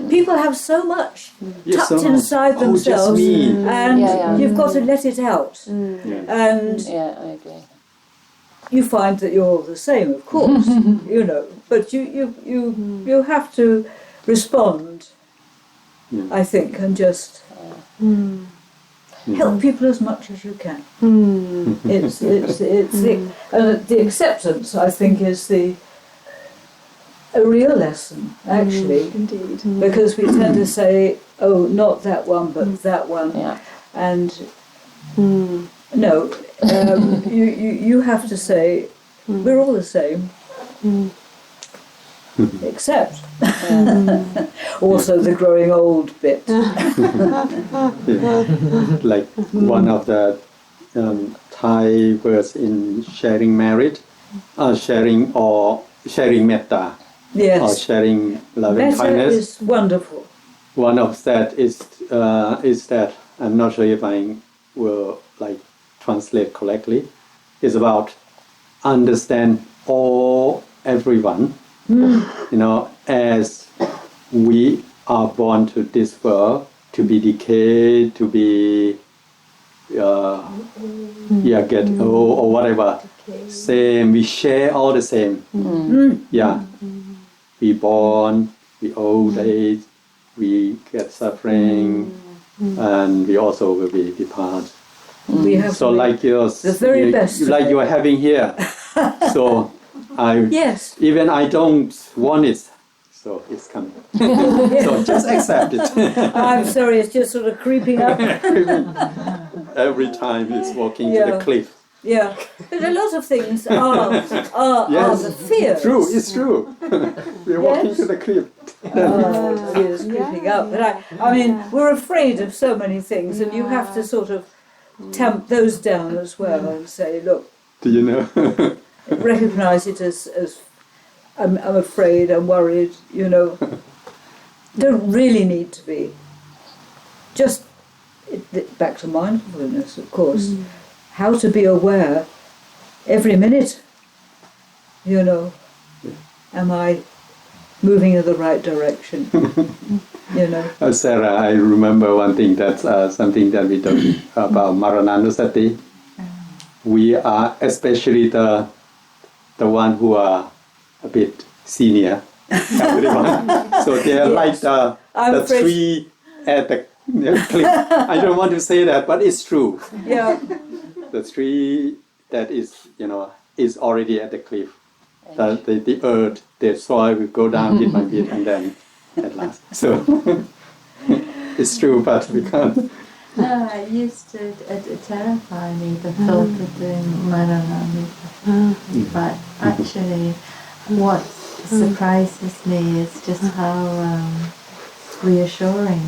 People have so much Yes, tucked so much. inside Oh, just themselves, me. and you've got to let it out. Yeah. And Yeah, I agree. you find that you're the same, of course, but you have to respond, I think, and just help people as much as you can. It's the acceptance, I think, is a real lesson, actually. Indeed. Because we tend to say, oh, not that one, but that one. Yeah. And no, you have to say, we're all the same. Except also the growing old bit. Like one of the Thai words in sharing merit, sharing metta, or Yes, sharing loving metta kindness. is wonderful. One of that is that I'm not sure if I will translate correctly. Is about understand everyone. As we are born to this world to be decayed, to be get old or whatever. Same, we share all the same. Yeah, we born, we old age, we get suffering, and we also will be depart. We have So to be like yours, the very best. like you are having here. So Yes. even I don't want it, so it's coming. So just accept it. I'm sorry, it's just sort of creeping up. Every time it's walking to Yeah. the cliff. Yeah, but a lot of things are Yes. the fears. True, it's true. We're walking to the cliff. Oh, it is creeping up. But I mean, we're afraid of so many things, and you have to sort of tamp those down as well and say, look, Do you know? recognise it as I'm afraid, I'm worried, Don't really need to be. Just back to mindfulness, of course, how to be aware every minute, you know, am I moving in the right direction, you know. Sarah, I remember one thing, that's something that we talk about Marananusati. We are especially the one who are a bit senior, everyone. So they are like the tree at the cliff. I don't want to say that, but it's true. Yeah. The tree that is, is already at the cliff. The earth, the soil will go down bit by bit, and then at last. So it's true, but we can't. No, it used to terrify me, the thought of doing Maranatha. But actually, what surprises me is just how reassuring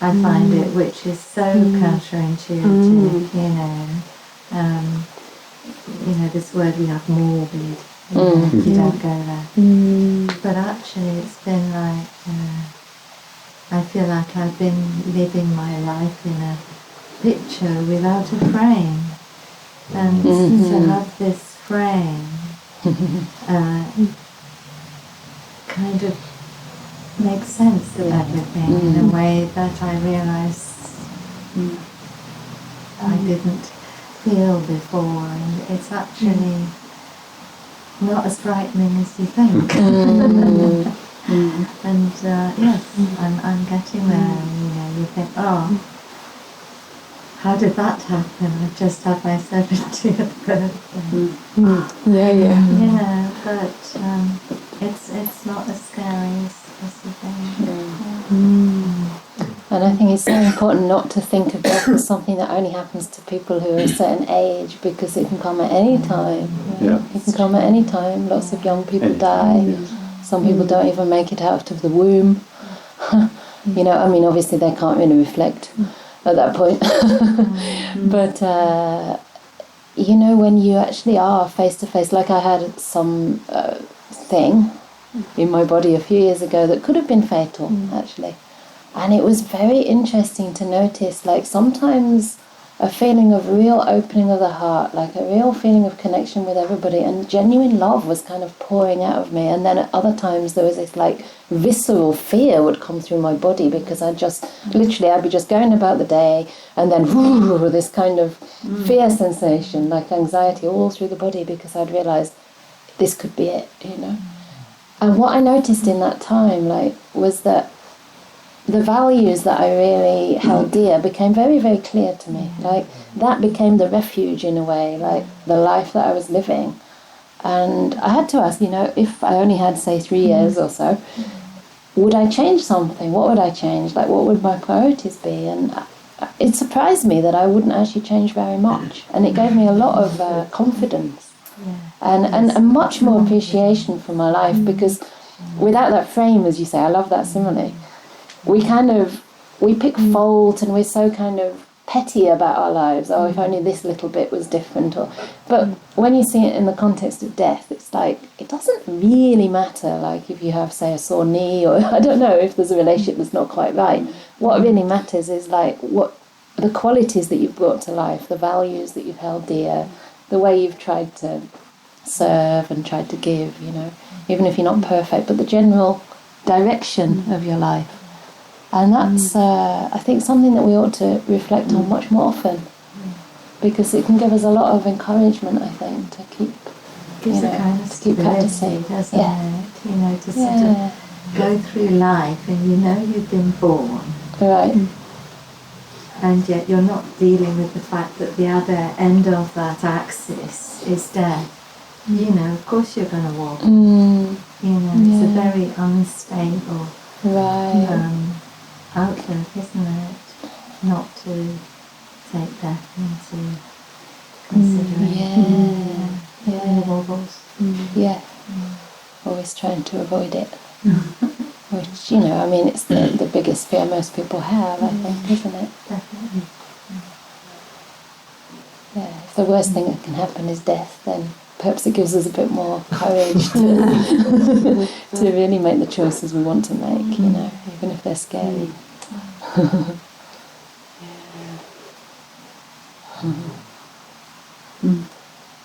I find it, which is so counterintuitive, this word we have morbid, you don't go there. But actually it's been like, I feel like I've been living my life in a picture without a frame. And to have this frame kind of makes sense of everything in a way that I realised I didn't feel before, and it's actually not as frightening as you think. And yes, I'm getting there. You think, oh, how did that happen? I just had my 70th birthday. But it's not as scary as you think. And I think it's so important not to think of death as something that only happens to people who are a certain age, because it can come at any time. It can come at any time. Lots of young people die. Some people don't even make it out of the womb. Obviously they can't really reflect at that point. But, when you actually are face to face, like I had some thing in my body a few years ago that could have been fatal, actually. And it was very interesting to notice, like sometimes a feeling of real opening of the heart, like a real feeling of connection with everybody, and genuine love was kind of pouring out of me. And then at other times there was this like visceral fear would come through my body, because I'd be just going about the day, and then this kind of fear sensation, like anxiety all through the body, because I'd realised this could be it, And what I noticed in that time, was that the values that I really held dear became very, very clear to me. Like, that became the refuge in a way, like the life that I was living. And I had to ask, if I only had, say, 3 years or so, would I change something? What would I change? Like, what would my priorities be? And it surprised me that I wouldn't actually change very much. And it gave me a lot of confidence and much more appreciation for my life, because without that frame, as you say, I love that simile, we pick fault, and we're so kind of petty about our lives. Oh, if only this little bit was different. But when you see it in the context of death, it's like, it doesn't really matter, like if you have, say, a sore knee, or I don't know, if there's a relationship that's not quite right. What really matters is like what the qualities that you've brought to life, the values that you've held dear, the way you've tried to serve and tried to give, even if you're not perfect, but the general direction of your life. And that's, I think, something that we ought to reflect on much more often, because it can give us a lot of encouragement, I think, to keep, gives a kind of stability, doesn't it? To sort of go through life and you've been born. Right. And yet you're not dealing with the fact that the other end of that axis is death. Of course you're going to walk. It's a very unstable outlook, isn't it? Not to take death into consideration. Venerables. Always trying to avoid it. Which, it's the biggest fear most people have, I think, isn't it? Definitely. If the worst thing that can happen is death, then perhaps it gives us a bit more courage to really make the choices we want to make, even if they're scary.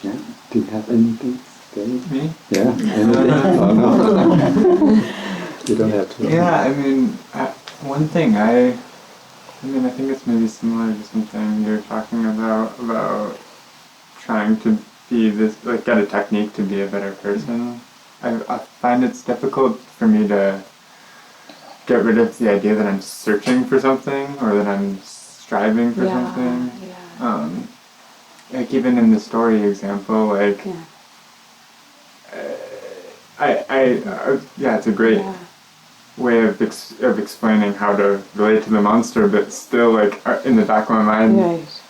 Yeah. Do you have anything? Me? Yeah. Anything? Or no? You don't have to. Yeah, I mean, one thing I think it's maybe similar to something you're talking about trying to be this, like, get a technique to be a better person. I find it's difficult for me to get rid of the idea that I'm searching for something or that I'm striving for something. Like even in the story example, like it's a great way of explaining how to relate to the monster, but still, like, in the back of my mind,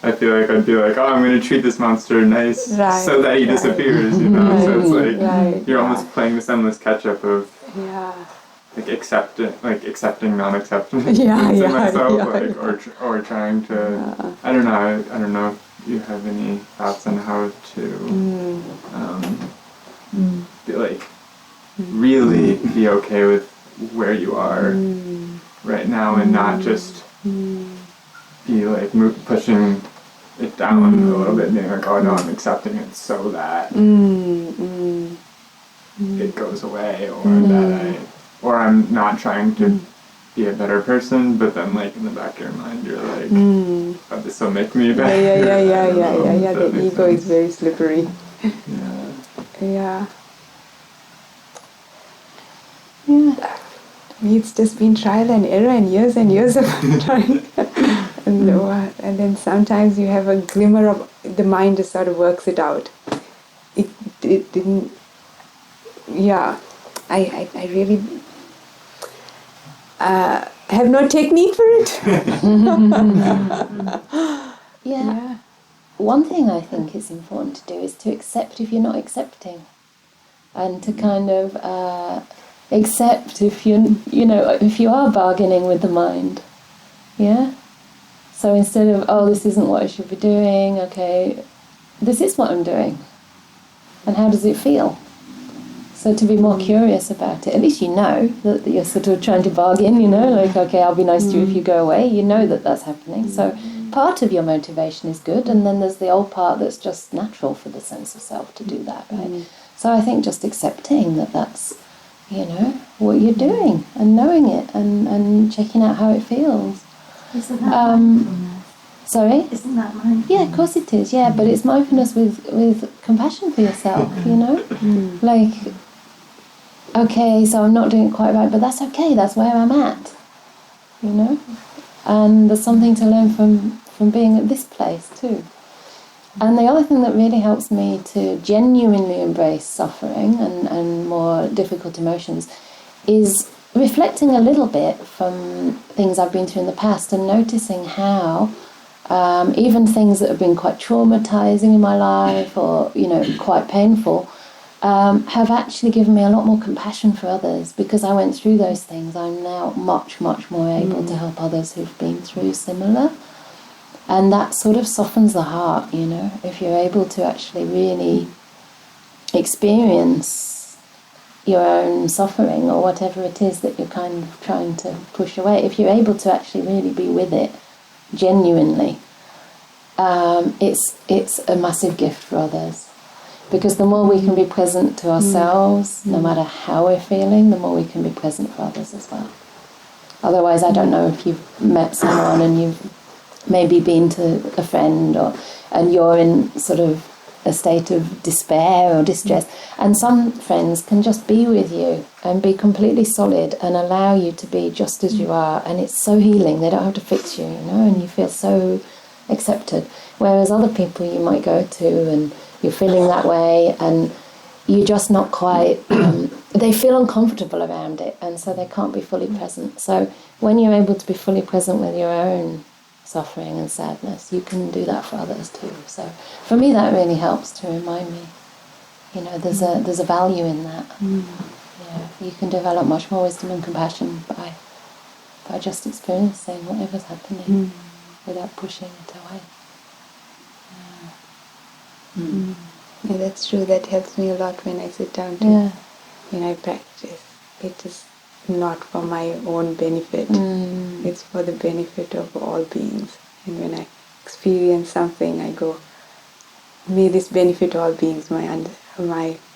I feel like I'd be like, oh, I'm going to treat this monster nice so that he disappears, you know? So it's like you're almost playing this endless catch-up of like accepting non-acceptance in myself, or trying to. I don't know if you have any thoughts on how to be, like, really be okay with where you are right now and not just be like pushing it down a little bit, being like, oh no, I'm accepting it so that it goes away, or I'm not trying to be a better person, but then, like, in the back of your mind you're like, oh, this will make me better. The ego is very slippery. It's just been trial and error and years of trying. And then sometimes you have a glimmer of the mind just sort of works it out. It didn't. I really have no technique for it. One thing I think is important to do is to accept if you're not accepting, and to kind of accept if if you are bargaining with the mind. So instead of, oh, this isn't what I should be doing, okay, this is what I'm doing, and how does it feel? So to be more curious about it, at least you know that you're sort of trying to bargain, like, okay, I'll be nice to you if you go away. You know that that's happening. So part of your motivation is good, and then there's the old part that's just natural for the sense of self to do that, right? So I think just accepting that that's, what you're doing, and knowing it, and checking out how it feels. Isn't that mindfulness? Sorry? Isn't that mindfulness? Yeah, of course it is, but it's mindfulness with compassion for yourself, Like, okay, so I'm not doing it quite right, but that's okay, that's where I'm at, And there's something to learn from being at this place too. And the other thing that really helps me to genuinely embrace suffering and more difficult emotions is reflecting a little bit from things I've been through in the past and noticing how even things that have been quite traumatizing in my life or, quite painful, have actually given me a lot more compassion for others. Because I went through those things, I'm now much, much more able to help others who've been through similar. And that sort of softens the heart, if you're able to actually really experience your own suffering or whatever it is that you're kind of trying to push away. If you're able to actually really be with it genuinely, it's a massive gift for others. Because the more we can be present to ourselves, no matter how we're feeling, the more we can be present for others as well. Otherwise, I don't know if you've met someone and you've maybe been to a friend and you're in sort of a state of despair or distress, and some friends can just be with you and be completely solid and allow you to be just as you are, and it's so healing. They don't have to fix you, and you feel so accepted. Whereas other people you might go to and you're feeling that way and you're just not quite they feel uncomfortable around it, and so they can't be fully present. So when you're able to be fully present with your own suffering and sadness, you can do that for others too. So for me that really helps to remind me, there's a value in that. You can develop much more wisdom and compassion by just experiencing whatever's happening without pushing it away. Yeah, that's true. That helps me a lot when I sit down to when I practice. It is not for my own benefit. It's for the benefit of all beings. And when I experience something, I go, may this benefit all beings, my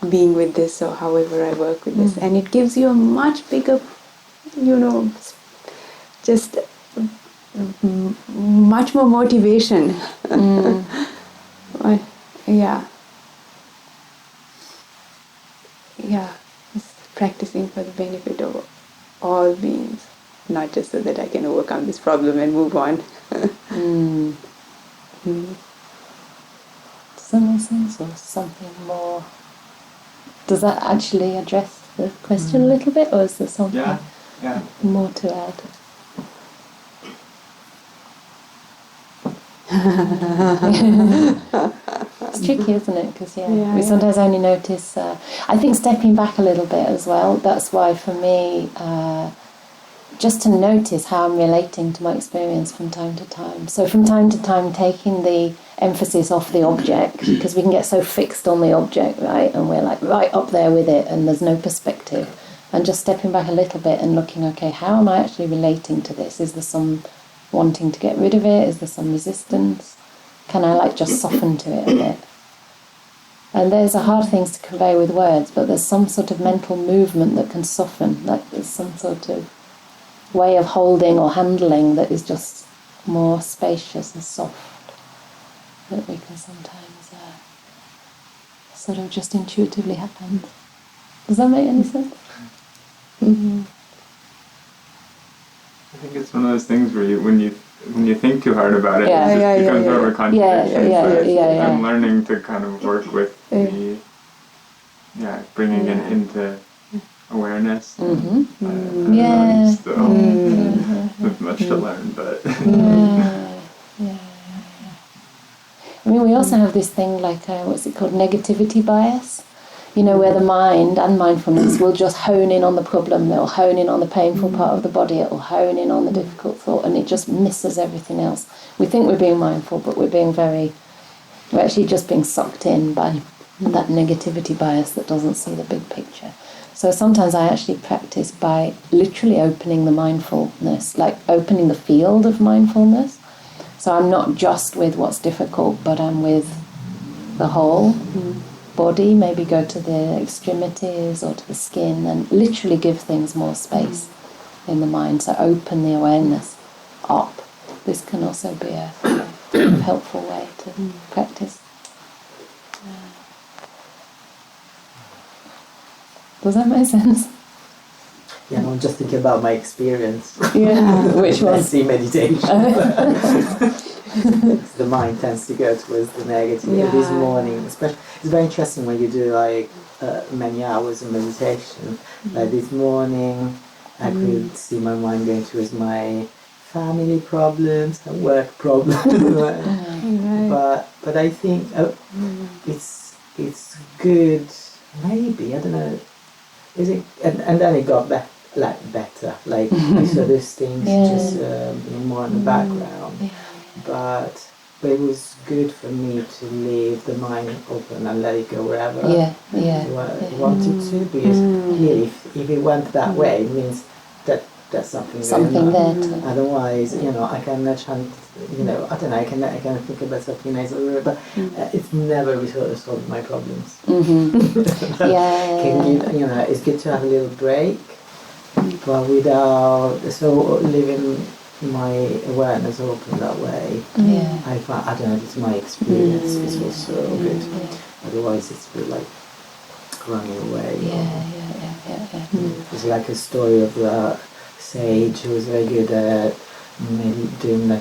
being with this, or however I work with this. And it gives you a much bigger, just much more motivation. Yeah, it's practicing for the benefit of all beings, not just so that I can overcome this problem and move on. Does that make sense, or something more? Does that actually address the question a little bit, or is there something more to add? It's tricky, isn't it? Because we sometimes only notice. I think stepping back a little bit as well. That's why for me, just to notice how I'm relating to my experience from time to time. So from time to time, taking the emphasis off the object, because we can get so fixed on the object, right? And we're like right up there with it, and there's no perspective. And just stepping back a little bit and looking, okay, how am I actually relating to this? Is there some wanting to get rid of it? Is there some resistance? Can I just soften to it a bit? And there's a hard things to convey with words, but there's some sort of mental movement that can soften. There's some sort of way of holding or handling that is just more spacious and soft, that we can sometimes sort of just intuitively happen. Does that make any sense? Mm-hmm. I think it's one of those things where when you think too hard about it, it just becomes more of a contradiction. I'm learning to kind of work with bringing it into awareness. Mm-hmm. Still with much to learn, but I mean, we also have this thing what's it called, negativity bias, where the mind and mindfulness will just hone in on the problem, they'll hone in on the painful part of the body, it'll hone in on the difficult thought, and it just misses everything else. We think we're being mindful, but we're actually just being sucked in by that negativity bias that doesn't see the big picture. So sometimes I actually practice by literally opening the mindfulness, opening the field of mindfulness. So I'm not just with what's difficult, but I'm with the whole body, maybe go to the extremities or to the skin, and literally give things more space in the mind. So open the awareness up. This can also be a helpful way to practice. Does that make sense? Yeah, I'm just thinking about my experience. Yeah, which one? See meditation. The mind tends to go towards the negative. This morning, especially, it's very interesting when you do many hours of meditation. Like this morning, I could see my mind going towards my family problems and work problems. But I think it's good. Maybe, I don't know. Is it? And then it got better. I saw those things just being more in the background. But it was good for me to leave the mind open and let it go wherever it wanted to. Because clearly, if it went that way, it means that there's something there too. Otherwise, I can chant. I don't know. I can think about something nice, but it's never resolved my problems. It's good to have a little break, but without leaving my awareness open that way. I find, I don't know, it's my experience. It's also good. Otherwise, it's a bit like running away. It's like a story of the sage who was very good at doing a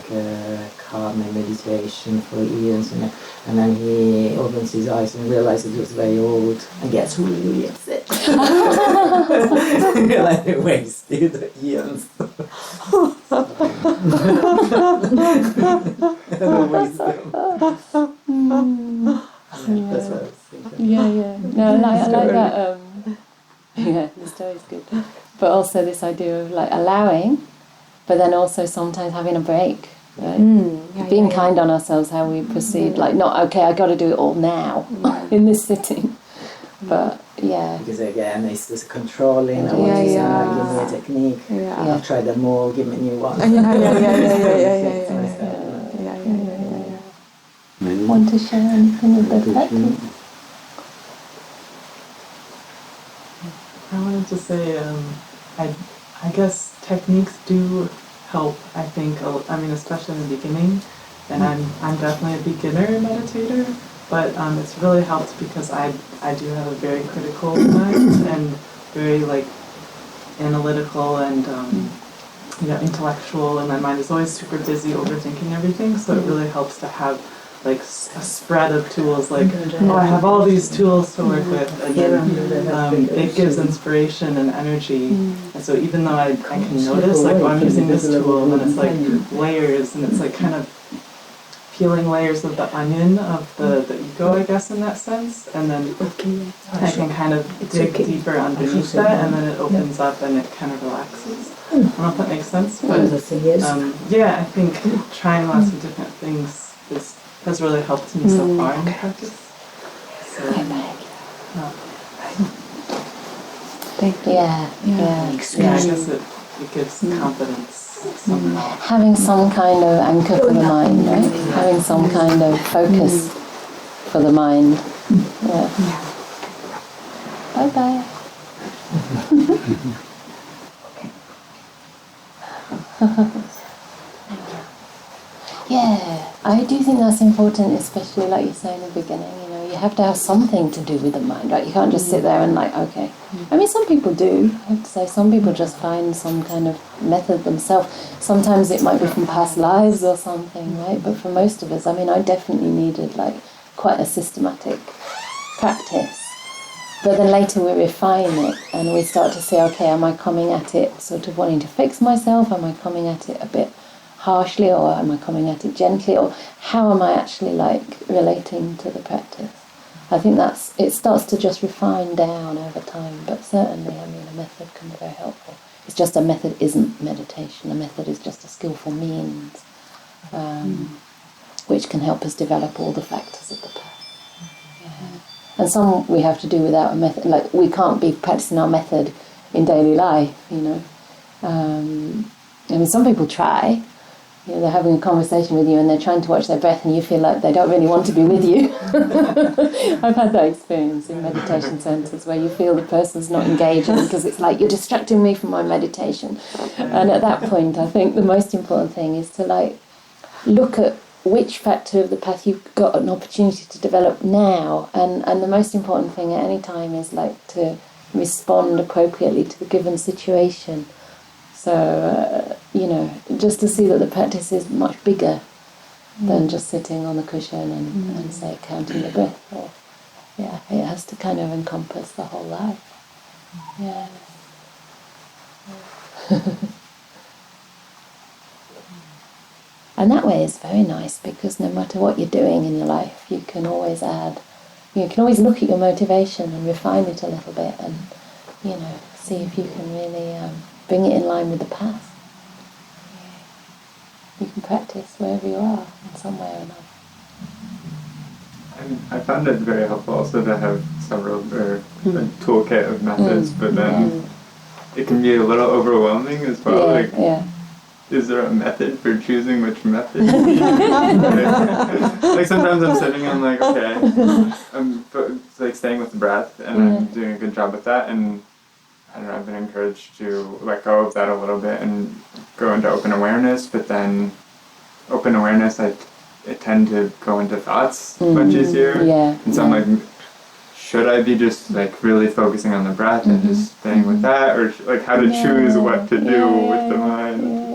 calming meditation for years, and then he opens his eyes and realizes he was very old and gets really, really upset. Like he wasted years. That's what I was thinking. No, I like that. The story's good. But also this idea of allowing, but then also sometimes having a break, right? Being kind on ourselves, how we proceed. Not, okay, I got to do it all now in this sitting. But, Because again, it's this controlling, I want to give me a technique. I've tried them all, give me a new one. want to share anything with their practice? I wanted to say, I guess techniques do help. I think, I mean, especially in the beginning, and I'm definitely a beginner meditator, but it's really helped because I do have a very critical mind and very like analytical and intellectual, and my mind is always super busy overthinking everything. So it really helps to have like a spread of tools, like, I have all these tools to work with, and then it gives inspiration and energy. And so even though I can notice, like, oh, I'm using this tool, and then it's like layers, and it's like kind of peeling layers of the onion of the ego, I guess, in that sense, and then I can kind of dig deeper underneath that, and then it opens up and it kind of relaxes. I don't know if that makes sense, but yeah, I think trying lots of different things has really helped me so far in practice. So, Thank you. Yeah, I guess it gives confidence somehow. Having some kind of anchor for the mind, right? Having some kind of focus for the mind. Yeah. Bye-bye. Yeah, I do think that's important, especially like you say in the beginning, you have to have something to do with the mind, right? You can't just sit there and like, okay. I mean, some people do, I have to say, some people just find some kind of method themselves. Sometimes it might be from past lives or something, right? But for most of us, I mean, I definitely needed like quite a systematic practice. But then later we refine it and we start to say, okay, am I coming at it sort of wanting to fix myself? Am I coming at it a bit harshly, or am I coming at it gently, or how am I actually like relating to the practice? I think it starts to just refine down over time, but certainly, I mean, a method can be very helpful. It's just a method isn't meditation. A method is just a skillful means which can help us develop all the factors of the path. Yeah. And some we have to do without a method. Like, we can't be practicing our method in daily life, I mean, some people try. They're having a conversation with you and they're trying to watch their breath and you feel like they don't really want to be with you. I've had that experience in meditation centres where you feel the person's not engaging because it's like, you're distracting me from my meditation. And at that point, I think the most important thing is to like look at which factor of the path you've got an opportunity to develop now. And the most important thing at any time is like to respond appropriately to the given situation. So, just to see that the practice is much bigger than just sitting on the cushion and say, counting the breath. Or, it has to kind of encompass the whole life. Yeah. And that way it's very nice because no matter what you're doing in your life, you can always look at your motivation and refine it a little bit and, see if you can really bring it in line with the path. You can practice wherever you are in some way or another. I found it very helpful also to have several a toolkit of methods, but then it can be a little overwhelming as well. Is there a method for choosing which method? Like sometimes I'm sitting and I'm like, okay, I'm like staying with the breath and I'm doing a good job with that, and I don't know, I've been encouraged to let go of that a little bit and go into open awareness, but then open awareness, I tend to go into thoughts much easier. And so I'm like, should I be just like really focusing on the breath and just staying with that, or like how to choose what to do with the mind?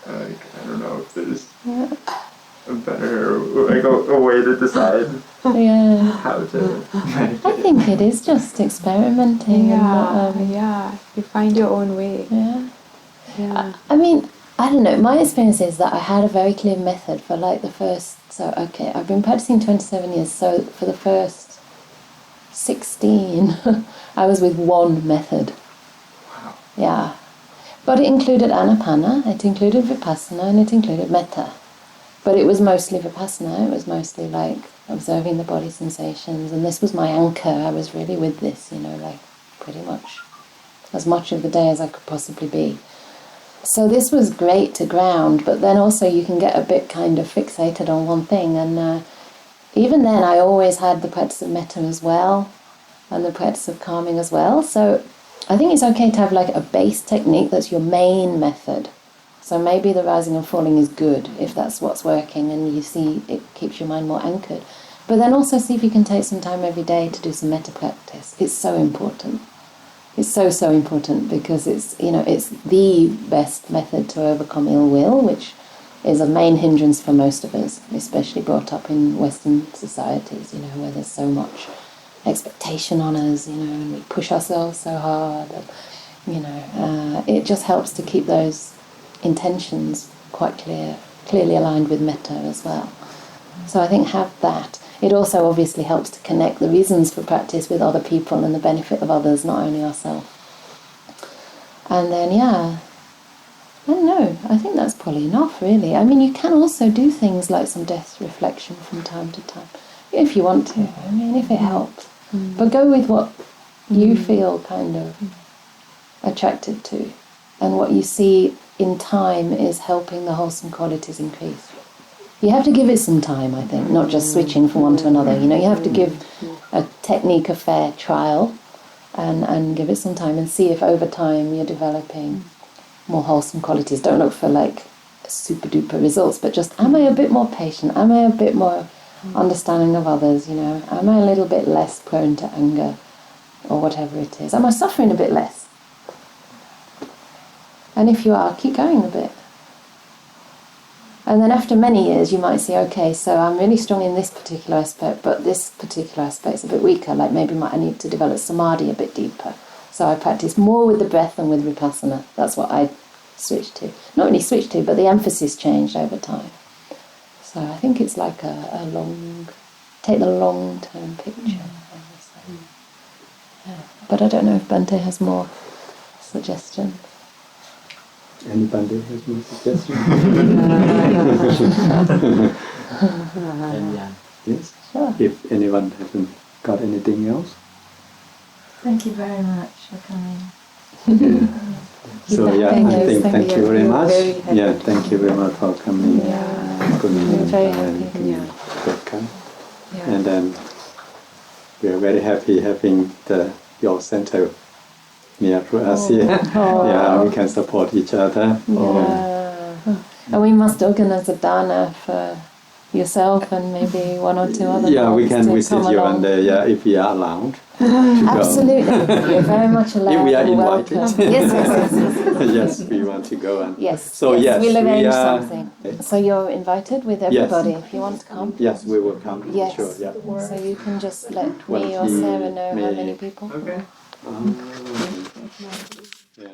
Like, I don't know if there's a better, like a way to decide how to meditate. I think it is just experimenting. You find your own way. I mean, I don't know, my experience is that I had a very clear method for like the first, I've been practicing 27 years, so for the first 16 I was with one method. Wow. Yeah. But it included anapana, it included vipassana, and it included metta. But it was mostly vipassana, it was mostly like observing the body sensations, and this was my anchor. I was really with this, like pretty much as much of the day as I could possibly be. so this was great to ground, but then also you can get a bit kind of fixated on one thing, and even then I always had the practice of metta as well, and the practice of calming as well. So I think it's okay to have like a base technique that's your main method. So maybe the rising and falling is good if that's what's working and you see it keeps your mind more anchored. But then also see if you can take some time every day to do some metta practice. It's so important. It's so, so important because it's, you know, it's the best method to overcome ill will, which is a main hindrance for most of us, especially brought up in Western societies, you know, where there's so much expectation on us, you know, and we push ourselves so hard. And, you know, it just helps to keep those intentions quite clearly aligned with metta as well. So I think have that. It also obviously helps to connect the reasons for practice with other people and the benefit of others, not only ourselves. And then, yeah, I don't know, I think that's probably enough, really. I mean, you can also do things like some death reflection from time to time, if you want to. I mean, if it helps. But go with what you feel kind of attracted to, and what you see in time is helping the wholesome qualities increase. You have to give it some time, I think, not just switching from one to another. You know, you have to give a technique a fair trial and give it some time and see if over time you're developing more wholesome qualities. Don't look for like super duper results, but just, am I a bit more patient? Am I a bit more understanding of others, you know? Am I a little bit less prone to anger or whatever it is? Am I suffering a bit less? And if you are, keep going a bit. And then after many years, you might see, okay, so I'm really strong in this particular aspect, but this particular aspect's a bit weaker. Like maybe I need to develop samadhi a bit deeper. So I practice more with the breath than with vipassana. That's what I switched to. Not really switched to, but the emphasis changed over time. So I think it's like a long, take the long-term picture. Yeah. But I don't know if Bhante has more suggestions. Anybody has more suggestions? Yes. Sure. If anyone hasn't got anything else. Thank you very much for coming. So yeah, I think thank you very much. Yeah, thank you very much for coming. Yeah. Good We're very and happy. Upekkha. Yeah. And then we are very happy having your center near to us here. Yeah, we can support each other. And we must organize a dana for yourself and maybe one or two other Yeah, we can monks to visit come you along. one day, yeah, if we are allowed. Absolutely, you're very much allowed. If we are and invited. welcome. Yes. Yes, we want to go. And Yes. so yes, we'll arrange we are, something. So you're invited with everybody if you want to come. Yes, we will come. Yes. Sure, yeah. So you can just let me or Sarah know how many people. Okay. Yeah.